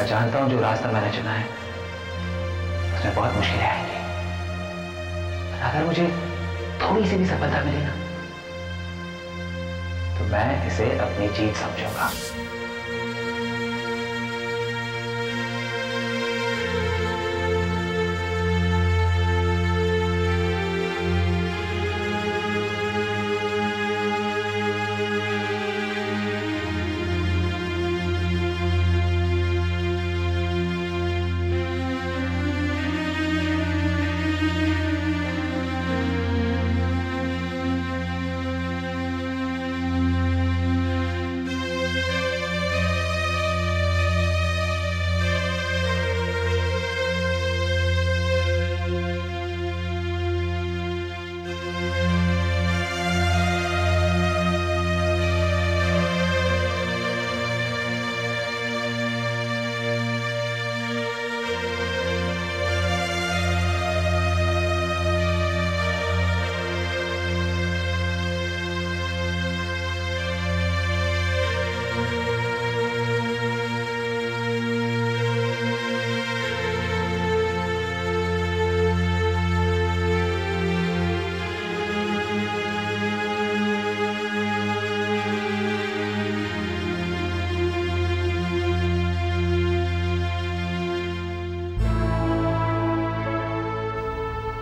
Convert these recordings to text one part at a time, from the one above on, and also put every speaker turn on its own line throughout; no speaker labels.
मैं जानता हूं जो रास्ता मैंने चुना है उसमें बहुत मुश्किलें आएंगी, अगर मुझे थोड़ी सी भी सफलता मिले ना तो मैं इसे अपनी जीत समझूंगा।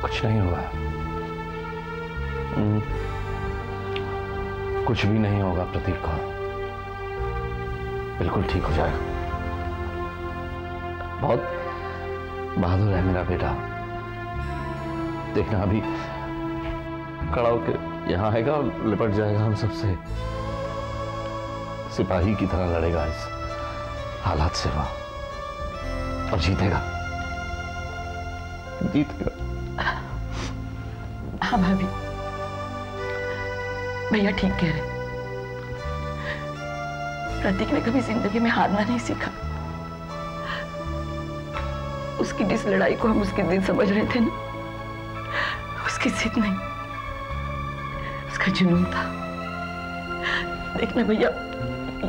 कुछ नहीं होगा, कुछ भी नहीं होगा प्रतीक को, बिल्कुल ठीक हो जाएगा। बहुत बहादुर है मेरा बेटा, देखना अभी खड़ा होकर यहाँ आएगा और लिपट जाएगा हम सबसे, सिपाही की तरह लड़ेगा इस हालात से वो, और जीतेगा, जीतेगा।
हाँ भाभी, भैया ठीक कह रहे। प्रतीक ने कभी जिंदगी में हारना नहीं सीखा। उसकी जिस लड़ाई को हम उसकी जिद समझ रहे थे ना, उसकी जिद नहीं, उसका जुनून था। देखना भैया,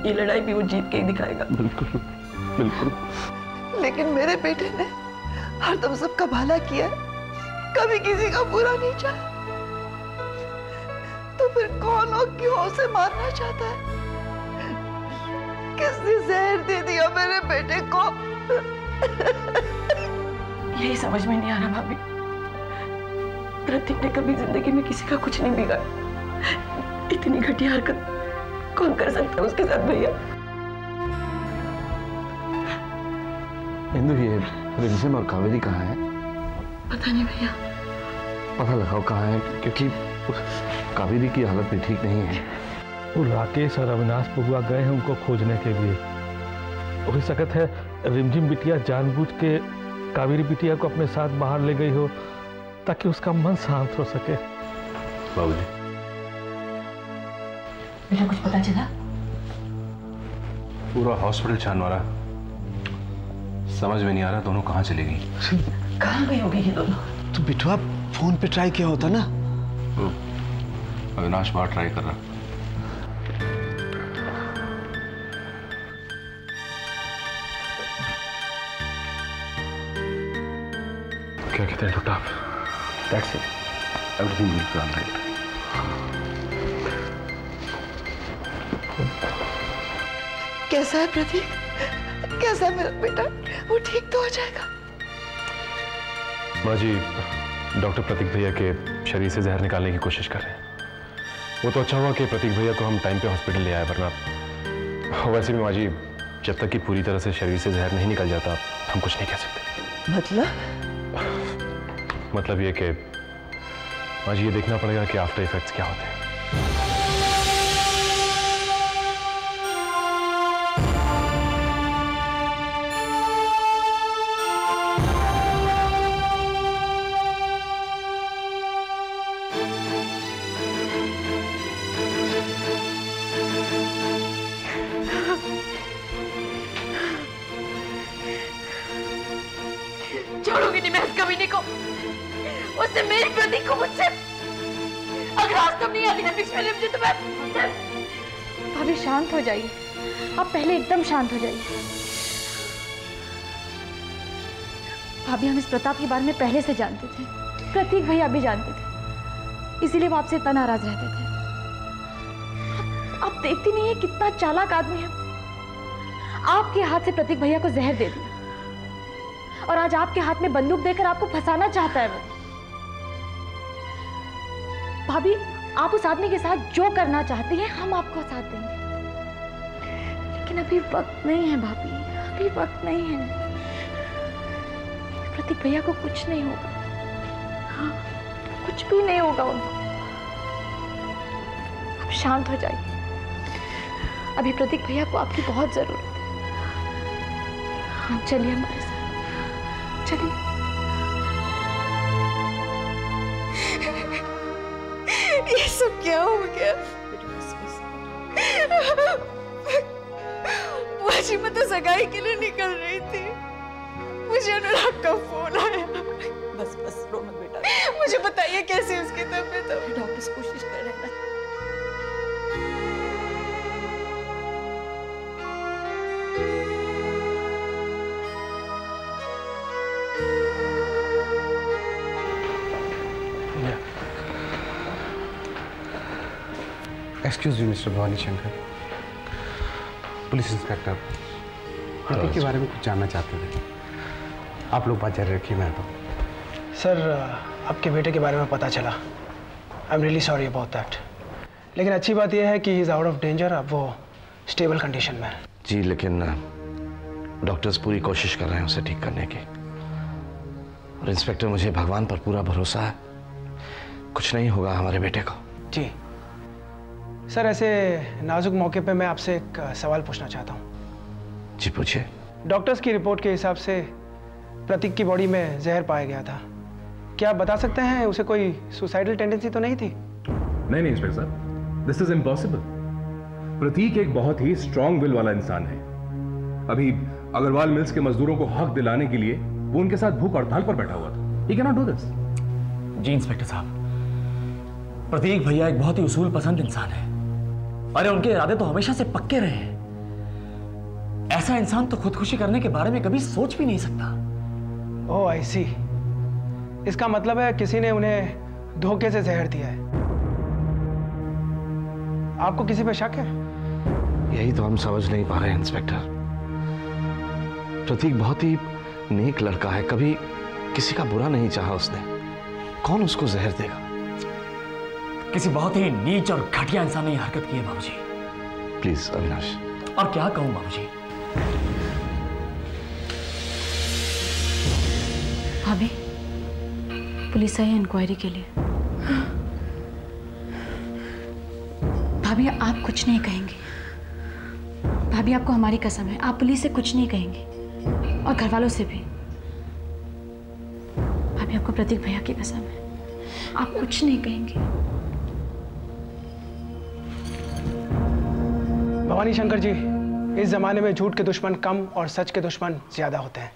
ये लड़ाई भी वो जीत के ही दिखाएगा।
बिल्कुल बिल्कुल।
लेकिन मेरे बेटे ने हरदम सबका भला किया है, कभी किसी का बुरा नहीं चाहा। तो फिर कौन और क्यों उसे मारना चाहता है? किसने जहर दे दिया मेरे बेटे को?
यही समझ में नहीं आ रहा भाभी। प्रतीक ने कभी जिंदगी में किसी का कुछ नहीं बिगाड़ा। इतनी घटिया हरकत कौन कर सकता है उसके साथ भैया?
इंदु, ये रिमझिम और कावेरी कहाँ है?
पता नहीं भैया।
पता लगाओ कहाँ है, क्योंकि कावेरी की हालत भी ठीक नहीं है।
वो राकेश और अविनाश बबुआ गए हैं उनको खोजने के लिए। हो सकता है रिमझिम बिटिया जानबूझ के कावेरी बिटिया को अपने साथ बाहर ले गई हो ताकि उसका मन शांत हो सके।
बाबूजी,
बेटा कुछ पता चला?
पूरा हॉस्पिटल छान मारा, समझ में नहीं आ रहा दोनों कहाँ चली गई।
कहाँ गई होगी ये दोनों?
तो बिठवा फोन पे ट्राई किया होता ना।
अविनाश बाहर ट्राई कर रहा।
क्या कहते हैं doctor? That's it, everything will be alright.
कैसा है प्रतीक? कैसा है मेरा बेटा? वो ठीक तो हो जाएगा?
माँ जी, डॉक्टर प्रतीक भैया के शरीर से जहर निकालने की कोशिश कर रहे हैं। वो तो अच्छा हुआ कि प्रतीक भैया को हम टाइम पे हॉस्पिटल ले आए, वरना वैसे भी माँ जी जब तक कि पूरी तरह से शरीर से जहर नहीं निकल जाता हम कुछ नहीं कह सकते। मतलब ये कि माँ जी ये देखना पड़ेगा कि आफ्टर इफेक्ट्स क्या होते हैं।
छोड़ूंगी नहीं मैं उस कमीने को, उससे मेरी प्रतीक को मुझसे। अगर आज तुम नहीं आती ना बीच में मुझे तो मैं।
भाभी शांत हो जाइए, आप पहले एकदम शांत हो जाइए। भाभी, हम इस प्रताप के बारे में पहले से जानते थे, प्रतीक भैया भी जानते थे, इसीलिए वो आपसे इतना नाराज रहते थे। आप देखती नहीं है कितना चालाक आदमी है। आपके हाथ से प्रतीक भैया को जहर दे दिया और आज आपके हाथ में बंदूक देकर आपको फंसाना चाहता है वो। भाभी, आप उस आदमी के साथ जो करना चाहती हैं हम आपको साथ देंगे, लेकिन अभी वक्त नहीं है भाभी, अभी वक्त नहीं है। प्रतीक भैया को कुछ नहीं होगा, हाँ, कुछ भी नहीं होगा उनको। आप शांत हो जाइए, अभी प्रतीक भैया को आपकी बहुत जरूरत है। हाँ, चलिए हमारे साथ, चलिए।
ये सब क्या हो गया? बाजी, मैं तो सगाई के लिए निकल रही थी, मुझे अनुराग का फोन आया।
बस बस रो मत बेटा।
मुझे बताइए कैसे उसकी तबीयत है?
डॉक्टर्स कोशिश कर रहे हैं।
Excuse me mister Bhavani Shankar, police inspector Prateek के बारे में कुछ जानना चाहते थे। आप लोग बात जारी रखिए, मैं तो।
सर, आपके बेटे के बारे में पता चला। I am really sorry about that, लेकिन अच्छी बात यह है कि he is out of danger, अब वो स्टेबल कंडीशन में है।
जी, लेकिन डॉक्टर्स पूरी कोशिश कर रहे हैं उसे ठीक करने की। और इंस्पेक्टर, मुझे भगवान पर पूरा भरोसा है, कुछ नहीं होगा हमारे बेटे को।
जी सर, ऐसे नाजुक मौके पे मैं आपसे एक सवाल पूछना चाहता हूँ।
जी पूछिए।
डॉक्टर्स की रिपोर्ट के हिसाब से प्रतीक की बॉडी में जहर पाया गया था, क्या आप बता सकते हैं उसे कोई सुसाइडल टेंडेंसी तो नहीं थी?
नहीं इंस्पेक्टर साहब, दिस इज इम्पॉसिबल। प्रतीक एक बहुत ही स्ट्रॉन्ग विल वाला इंसान है। अभी अग्रवाल मिल्स के मजदूरों को हक दिलाने के लिए वो उनके साथ भूख हड़ताल पर बैठा हुआ था। He cannot do this।
जी इंस्पेक्टर साहब, प्रतीक भैया एक बहुत ही उसूल पसंद इंसान है। अरे उनके इरादे तो हमेशा से पक्के रहे हैं। ऐसा इंसान तो खुदकुशी करने के बारे में कभी सोच भी नहीं सकता।
ओह आई सी, इसका मतलब है किसी ने उन्हें धोखे से जहर दिया है। आपको किसी पे शक है?
यही तो हम समझ नहीं पा रहे हैं इंस्पेक्टर। प्रतीक बहुत ही नेक लड़का है, कभी किसी का बुरा नहीं चाहा उसने। कौन उसको जहर देगा?
किसी बहुत ही नीच और घटिया इंसान ने हरकत की है बाबूजी।
प्लीज अविनाश।
और क्या कहूं बाबूजी।
भाभी, पुलिस आई है इंक्वायरी के लिए। भाभी, आप कुछ नहीं कहेंगे। भाभी, आपको हमारी कसम है, आप पुलिस से कुछ नहीं कहेंगे और घर वालों से भी। भाभी, आपको प्रतीक भैया की कसम है, आप कुछ नहीं कहेंगे।
भवानी शंकर जी, इस जमाने में झूठ के दुश्मन कम और सच के दुश्मन ज्यादा होते हैं,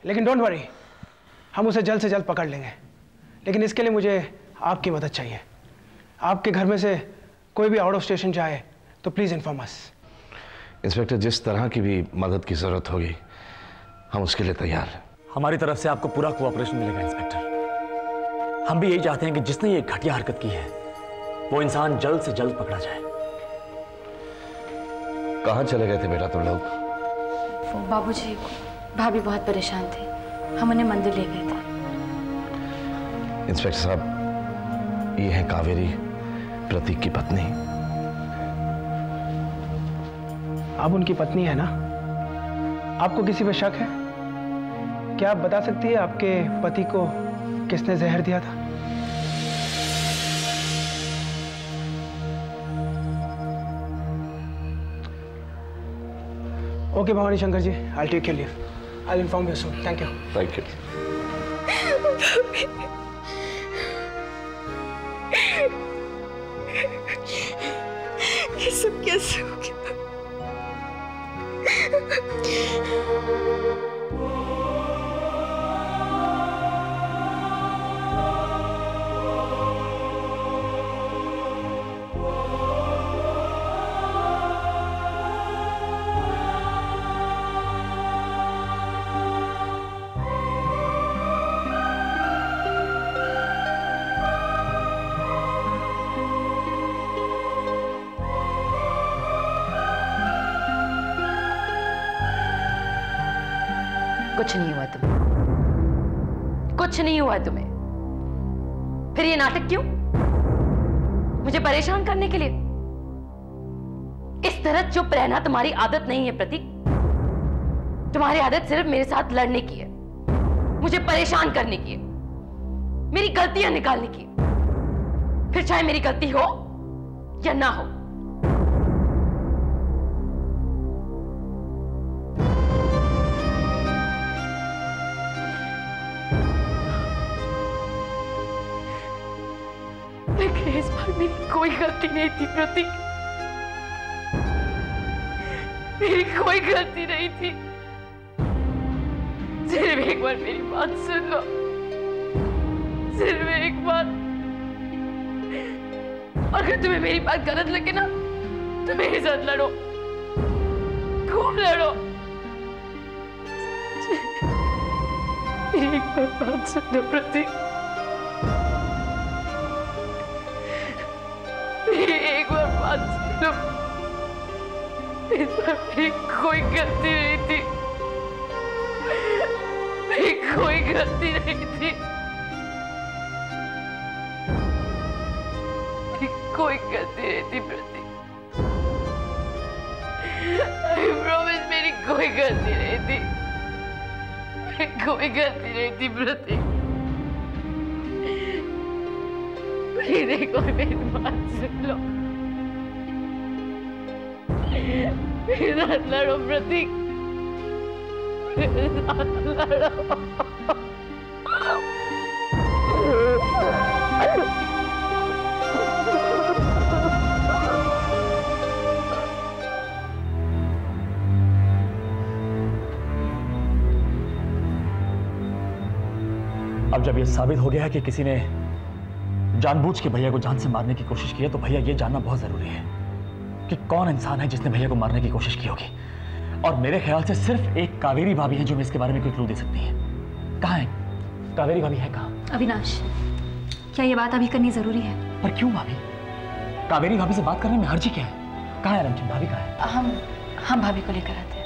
लेकिन डोंट वरी, हम उसे जल्द से जल्द पकड़ लेंगे। लेकिन इसके लिए मुझे आपकी मदद चाहिए। आपके घर में से कोई भी आउट ऑफ स्टेशन जाए तो प्लीज इन्फॉर्म अस।
इंस्पेक्टर, जिस तरह की भी मदद की जरूरत होगी हम उसके लिए तैयार हैं।
हमारी तरफ से आपको पूरा कोऑपरेशन मिलेगा इंस्पेक्टर। हम भी यही चाहते हैं कि जिसने ये घटिया हरकत की है वो इंसान जल्द से जल्द पकड़ा जाए।
कहाँ चले गए थे बेटा तुम लोग?
वो बाबूजी, भाभी बहुत परेशान थे, हम उन्हें मंदिर ले गए थे।
इंस्पेक्टर साहब, ये है कावेरी, प्रतीक की पत्नी।
आप उनकी पत्नी है ना? आपको किसी पे शक है? क्या आप बता सकती है आपके पति को किसने जहर दिया था? Okay Bhavani Shankar ji, I'll take your leave. I'll inform you soon. Thank you.
Thank you.
ये सब कैसे हो गया?
कुछ नहीं हुआ तुम्हें, कुछ नहीं हुआ तुम्हें। फिर ये नाटक क्यों? मुझे परेशान करने के लिए? इस तरह चुप रहना तुम्हारी आदत नहीं है प्रतीक। तुम्हारी आदत सिर्फ मेरे साथ लड़ने की है, मुझे परेशान करने की है, मेरी गलतियां निकालने की है। फिर चाहे मेरी गलती हो या ना हो। लेकिन इस बार मेरी कोई गलती नहीं थी प्रतीक, मेरी कोई गलती नहीं थी। सिर्फ एक बार मेरी बात सुन लो, सिर्फ एक बार। और अगर तुम्हें मेरी बात गलत लगे ना तो मेरे साथ लड़ो, खूब लड़ो। मेरी एक बार बात सुन लो प्रतीक, मेरी एक बार बात सुन लो। इस बार मेरी कोई गलती नहीं थी, मेरी कोई गलती नहीं थी, मेरी कोई गलती नहीं थी प्रतीक। I promise मेरी कोई गलती नहीं थी, मेरी कोई गलती नहीं थी प्रतीक। प्लीज एक बार मेरी बात सुन लो, मेरे साथ लड़ो प्रतीक, मेरे साथ लड़ो।
अब जब यह साबित हो गया है कि किसी ने जानबूझ के भैया को जान से मारने की कोशिश की है, तो भैया ये जानना बहुत जरूरी है कि कौन इंसान है जिसने भैया को मारने की कोशिश की होगी। और मेरे ख्याल से सिर्फ एक कावेरी भाभी है जो हमें इसके बारे में कोई क्लू दे सकती है। कहाँ है कावेरी भाभी? है कहाँ?
अविनाश, क्या ये बात अभी करनी जरूरी है?
पर क्यों भाभी? कावेरी भाभी से बात करने में हर्जी क्या है? कहाँ है रमचंद भाभी? कहाँ है?
हम भाभी को लेकर आते हैं।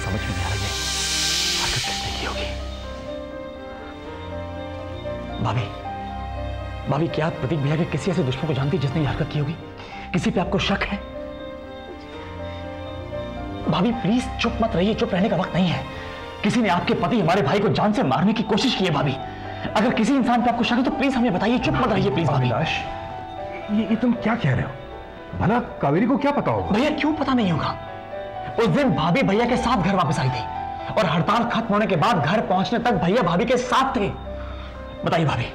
समझ में नहीं आ रही है हरकत किसने की होगी। भाभी, भाभी क्या आप प्रतीक भैया के किसी ऐसे दुश्मन को जानती है जिसने ये हरकत की होगी? किसी पे आपको शक है? भाभी प्लीज चुप मत रहिए, चुप रहने का वक्त नहीं है। किसी ने आपके पति हमारे भाई को जान से मारने की कोशिश की है भाभी। अगर किसी इंसान पे आपको शक है तो प्लीज हमें बताइए, चुप मत रहिए प्लीज भाभी।
अविनाश, ये तुम क्या कह रहे हो? भला कावेरी को क्या पता होगा?
भैया क्यों पता नहीं होगा? उस दिन भाभी भैया के साथ घर वापस आई थी और हड़ताल खत्म होने के बाद घर पहुंचने तक भैया भाभी के साथ थे। बताइए भाभी,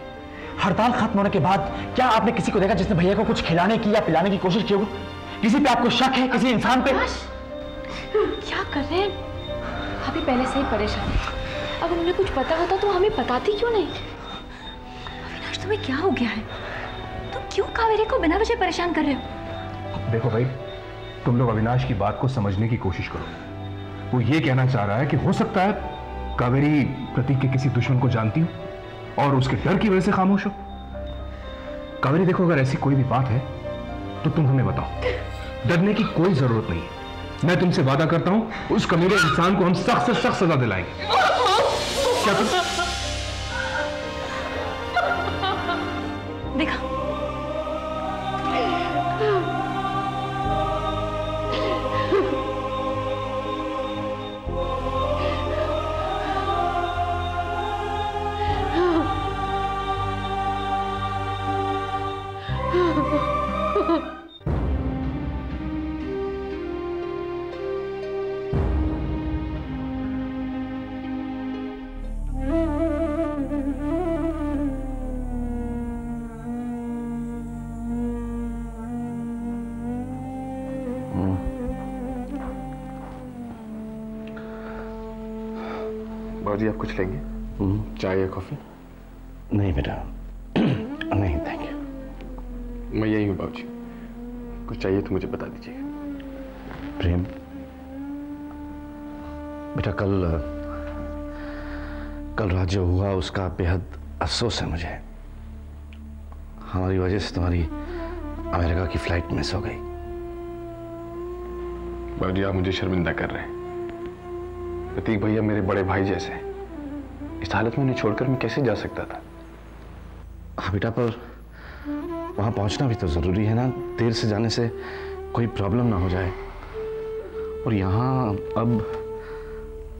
हड़ताल खत्म होने के बाद क्या आपने किसी को देखा जिसने भैया को कुछ खिलाने की या पिलाने की कोशिश की होगी? किसी पे आपको शक है? किसी इंसान पे?
क्या कर रहे हैं? भाभी पहले से ही परेशान है, अगर उन्हें कुछ पता होता तो हमें बताती क्यों नहीं? अविनाश तुम्हें क्या हो गया है? तुम क्यों कावेरी को बिना वजह परेशान कर रहे हो?
देखो भाई, तुम लोग अविनाश की बात को समझने की कोशिश करो। वो ये कहना चाह रहा है कि हो सकता है कावेरी प्रतीक के किसी दुश्मन को जानती हो और उसके डर की वजह से खामोश हो। कावेरी देखो, अगर ऐसी कोई भी बात है तो तुम हमें बताओ, डरने की कोई जरूरत नहीं है। मैं तुमसे वादा करता हूं उस कमीने इंसान को हम सख्त से सख्त सजा दिलाएंगे। क्या तुम
देखा,
बाबूजी आप कुछ लेंगे? चाय या कॉफी?
नहीं बेटा, नहीं थैंक यू।
मैं यही हूँ बाबूजी, कुछ चाहिए तो मुझे बता दीजिए।
प्रेम बेटा, कल रात जो हुआ उसका बेहद अफसोस है मुझे। हमारी वजह से तुम्हारी अमेरिका की फ्लाइट मिस हो गई।
बाबूजी आप मुझे शर्मिंदा कर रहे हैं। प्रतीक भैया मेरे बड़े भाई जैसे हैं, इस हालत में उन्हें छोड़कर मैं कैसे जा सकता था?
हाँ बेटा, पर वहां पहुंचना भी तो जरूरी है ना। देर से जाने से कोई प्रॉब्लम ना हो जाए। और यहाँ अब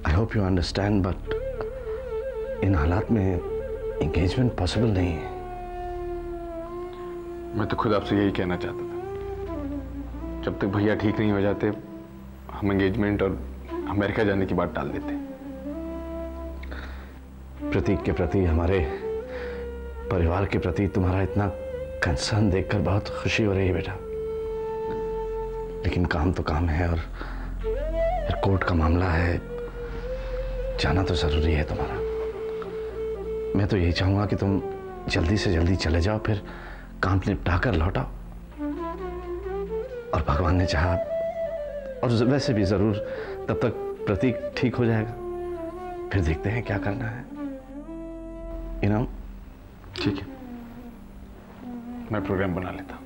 I hope you understand, but in हालात में एंगेजमेंट पॉसिबल नहीं है।
मैं तो खुद आपसे यही कहना चाहता था, जब तक भैया ठीक नहीं हो जाते हम एंगेजमेंट और अमेरिका जाने की बात टाल देते।
प्रतीक के प्रति, हमारे परिवार के प्रति तुम्हारा इतना कंसर्न देखकर बहुत खुशी हो रही है बेटा। लेकिन काम तो काम है और फिर कोर्ट का मामला है, जाना तो जरूरी है तुम्हारा। मैं तो यही चाहूंगा कि तुम जल्दी से जल्दी चले जाओ, फिर काम निपटा कर लौटाओ। और भगवान ने चाहा, और वैसे भी जरूर तब तक प्रतीक ठीक हो जाएगा, फिर देखते हैं क्या करना है।
ठीक है, मैं प्रोग्राम बना लेता हूं।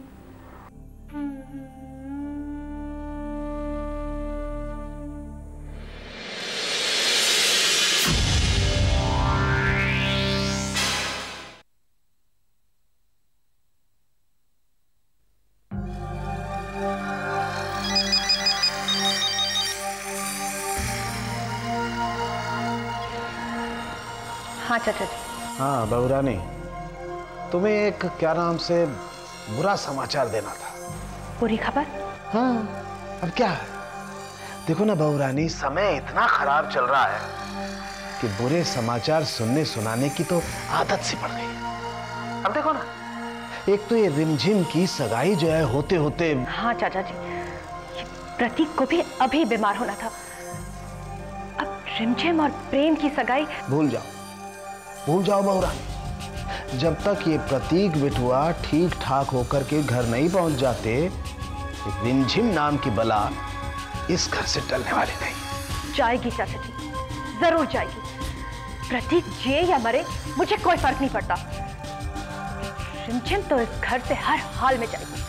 हाँ चाचा जी।
हाँ बहुरानी, तुम्हें एक क्या नाम से बुरा समाचार देना था।
बुरी खबर?
हाँ, अब क्या है, देखो ना बहुरानी, समय इतना खराब चल रहा है कि बुरे समाचार सुनने सुनाने की तो आदत सी पड़ गई। अब देखो ना, एक तो ये रिमझिम की सगाई जो है होते होते।
हाँ चाचा जी, प्रतीक को भी अभी बीमार होना था। अब रिमझिम और प्रेम की सगाई
भूल जाओ बहुरानी। जब तक ये प्रतीक बिटुआ ठीक ठाक होकर के घर नहीं पहुंच जाते, रिमझिम नाम की बला इस घर से टलने वाली नहीं।
जाएगी चाचा जी, जरूर जाएगी। प्रतीक जिए या मरे मुझे कोई फर्क नहीं पड़ता। रिमझिम तो इस घर से हर हाल में जाएगी।